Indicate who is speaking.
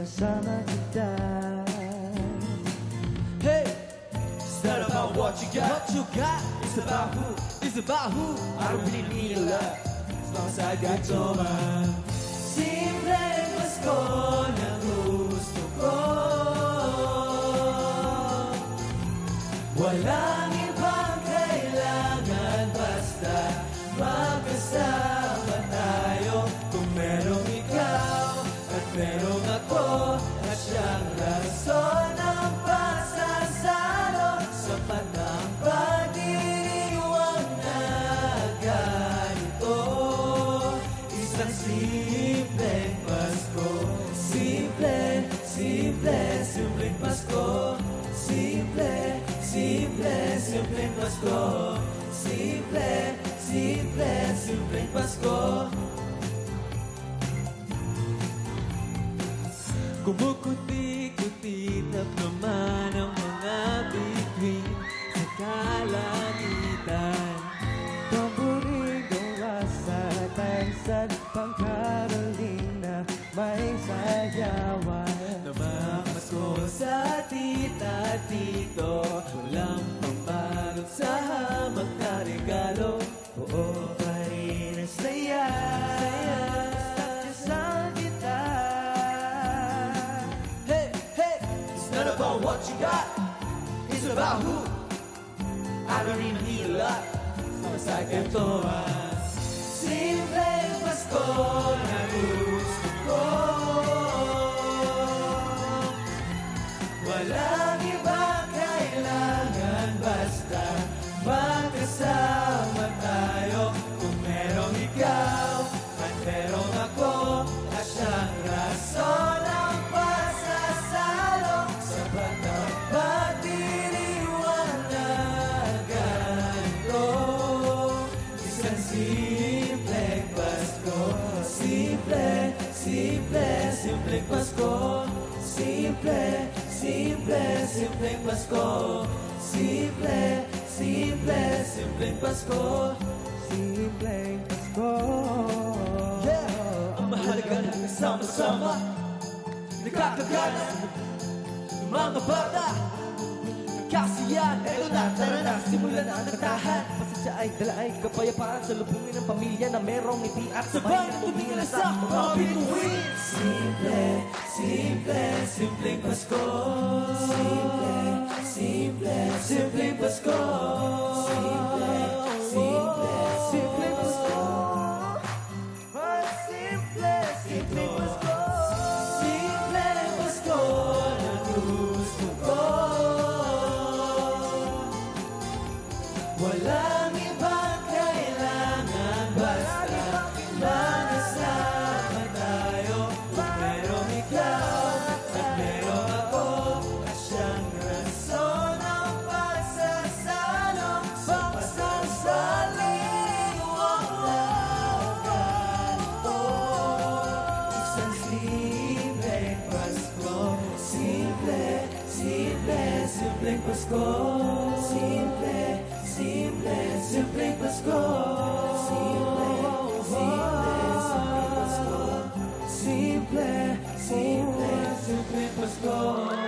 Speaker 1: kasama kita.
Speaker 2: Hey, it's not about what you got. It's about who. I don't really need a lot as long as I got your man. Simpleng Pasko na gusto ko. Walang ibang kailangan, basta magkasama tayo. Kung merong ikaw at merong ako, at siyang rason ng pasasalo, sapat na ang pag-iwang na ganito. Isang simpleng Pasko. Simpleng Pasko. Simpleng Pasko. Simpleng Pasko. Kumukuti-kutitap naman ang mga bituin sa kalangitan.
Speaker 1: Tamburing gawa sa Tansan, pang Carolina, may sayawan.
Speaker 2: Namamasko sa tita at tito, walang pambalot sa hamak na regalo. Oo pa rin ang saya.
Speaker 1: Kasama kita.
Speaker 2: Hey, hey, it's not about what you got, it's about who. I don't even need a lot, sa ganito simpleng Pasko na gusto ko. Walang ibang kailangan, basta magkasama tayo. Kung merong ikaw at merong ako, at siyang rason ng pasasalo, sapat na pagdiriwanagan ko. Isang simpleng Pasko. Simpleng Pasko. Simpleng Pasko. Simpleng Pasko.
Speaker 1: Simpleng Pasko.
Speaker 2: Yeah! Ang mahalaga na kasama-sama, nakakagana ng mga bata. Kasiyan, eto na, tara na, simulan na ang nagtahan.
Speaker 1: Pasensya ay dalaay kapayapaan sa lubungin ng pamilya na merong ngiti at
Speaker 2: Sabay na tumingin na sa mga bituin. Simpleng Pasko. Simpleng Pasko. Simpleng Pasko. Simpleng Pasko. Simpleng Pasko na gusto ko. Walang ibang kailangan, basta magkasama tayo. Kung merong ikaw at merong ako, at siyang rason ng pagsasalo, pagsasaling walang ganito. Isang simpleng Pasko. Simpleng Pasko. Simpleng Pasko. Simpleng Pasko.